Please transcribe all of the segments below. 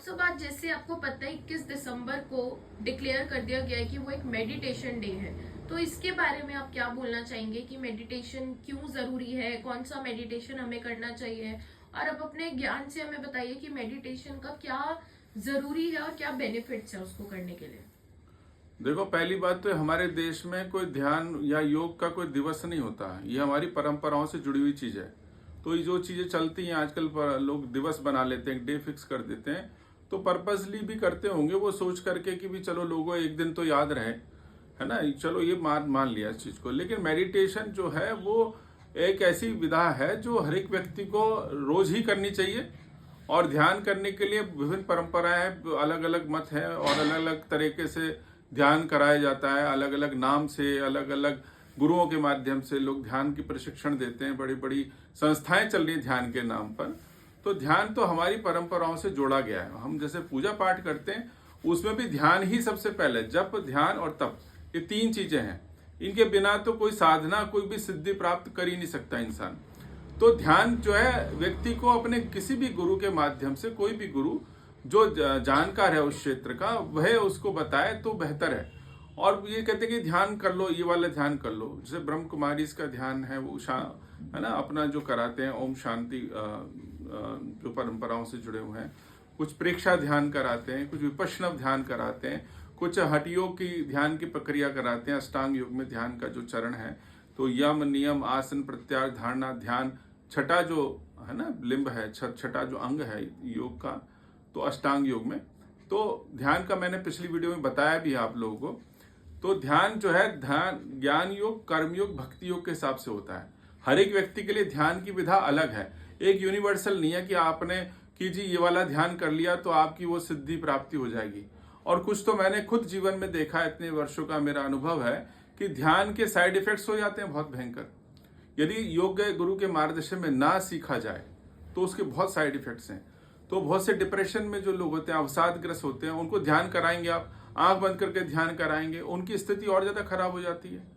सब आज जैसे आपको पता है 21 दिसंबर को डिक्लेयर कर दिया गया है कि वो एक मेडिटेशन डे है। तो इसके बारे में आप क्या बोलना चाहेंगे कि मेडिटेशन क्यों जरूरी है, कौन सा मेडिटेशन हमें करना चाहिए, और अब अपने ज्ञान से हमें बताइए कि मेडिटेशन का क्या जरूरी है और क्या बेनिफिट्स है उसको करने के लिए। देखो, पहली बात तो हमारे देश में कोई ध्यान या योग का कोई दिवस नहीं होता। ये हमारी परंपराओं से जुड़ी हुई चीज है। तो ये जो चीजें चलती हैं आजकल लोग दिवस बना लेते हैं, डे फिक्स कर देते हैं। तो पर्पसली भी करते होंगे वो सोच करके कि भी चलो लोगों एक दिन तो याद रहे, है ना। चलो ये मान लिया इस चीज को। लेकिन मेडिटेशन जो है वो एक ऐसी विधा है जो हर एक व्यक्ति को रोज ही करनी चाहिए। और ध्यान करने के लिए विभिन्न परंपराएं हैं, अलग अलग मत है और अलग अलग तरीके से ध्यान कराया जाता है। अलग अलग नाम से, अलग अलग गुरुओं के माध्यम से लोग ध्यान की प्रशिक्षण देते हैं। बड़ी बड़ी संस्थाएं चल रही हैं ध्यान के नाम पर। तो ध्यान तो हमारी परंपराओं से जोड़ा गया है। हम जैसे पूजा पाठ करते हैं उसमें भी ध्यान ही सबसे पहले, जप, ध्यान और तप, ये तीन चीजें हैं। इनके बिना तो कोई साधना, कोई भी सिद्धि प्राप्त कर ही नहीं सकता इंसान। तो ध्यान जो है व्यक्ति को अपने किसी भी गुरु के माध्यम से, कोई भी गुरु जो जानकार है उस क्षेत्र का, वह उसको बताए तो बेहतर है। और ये कहते हैं कि ध्यान कर लो, ये वाला ध्यान कर लो। जैसे ब्रह्म कुमारी का ध्यान है, वो है ना, अपना जो कराते हैं ओम शांति, जो परंपराओं से जुड़े हुए हैं। कुछ प्रेक्षा ध्यान कराते हैं, कुछ विपश्यना ध्यान कराते हैं, कुछ हठ योग की ध्यान की प्रक्रिया कराते हैं। अष्टांग योग में ध्यान का जो चरण है, तो यम, नियम, आसन, प्रत्याहार, धारणा, ध्यान, छठा जो है ना लिंब है, छठा जो अंग है योग का, तो अष्टांग योग में। तो ध्यान का मैंने पिछली वीडियो में बताया भी आप लोगों को। तो ध्यान जो है, ध्यान ज्ञान योग, कर्म योग, भक्ति योग के हिसाब से होता है। हर एक व्यक्ति के लिए ध्यान की विधा अलग है। एक यूनिवर्सल नहीं है कि आपने कि जी ये वाला ध्यान कर लिया तो आपकी वो सिद्धि प्राप्ति हो जाएगी। और कुछ तो मैंने खुद जीवन में देखा है, इतने वर्षों का मेरा अनुभव है कि ध्यान के साइड इफेक्ट्स हो जाते हैं बहुत भयंकर। यदि योग्य गुरु के मार्गदर्शन में ना सीखा जाए तो उसके बहुत साइड इफेक्ट्स हैं। तो बहुत से डिप्रेशन में जो लोग होते हैं, अवसादग्रस्त होते हैं, उनको ध्यान कराएंगे आप, आंख बंद करके ध्यान कराएंगे, उनकी स्थिति और ज्यादा खराब हो जाती है।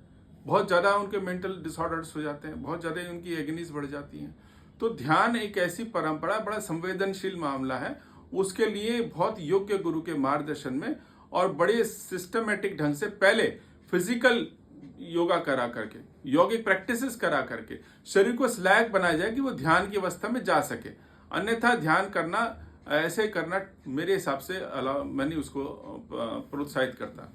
बहुत ज्यादा उनके मेंटल डिसऑर्डर्स हो जाते हैं, बहुत ज्यादा उनकी एगनीज बढ़ जाती हैं। तो ध्यान एक ऐसी परंपरा, बड़ा संवेदनशील मामला है। उसके लिए बहुत योग्य गुरु के मार्गदर्शन में और बड़े सिस्टमेटिक ढंग से पहले फिजिकल योगा करा करके, यौगिक प्रैक्टिसेस करा करके शरीर को स्लैग बनाया जाए कि वो ध्यान की अवस्था में जा सके। अन्यथा ध्यान करना, ऐसे करना मेरे हिसाब से मैं नहीं उसको प्रोत्साहित करता।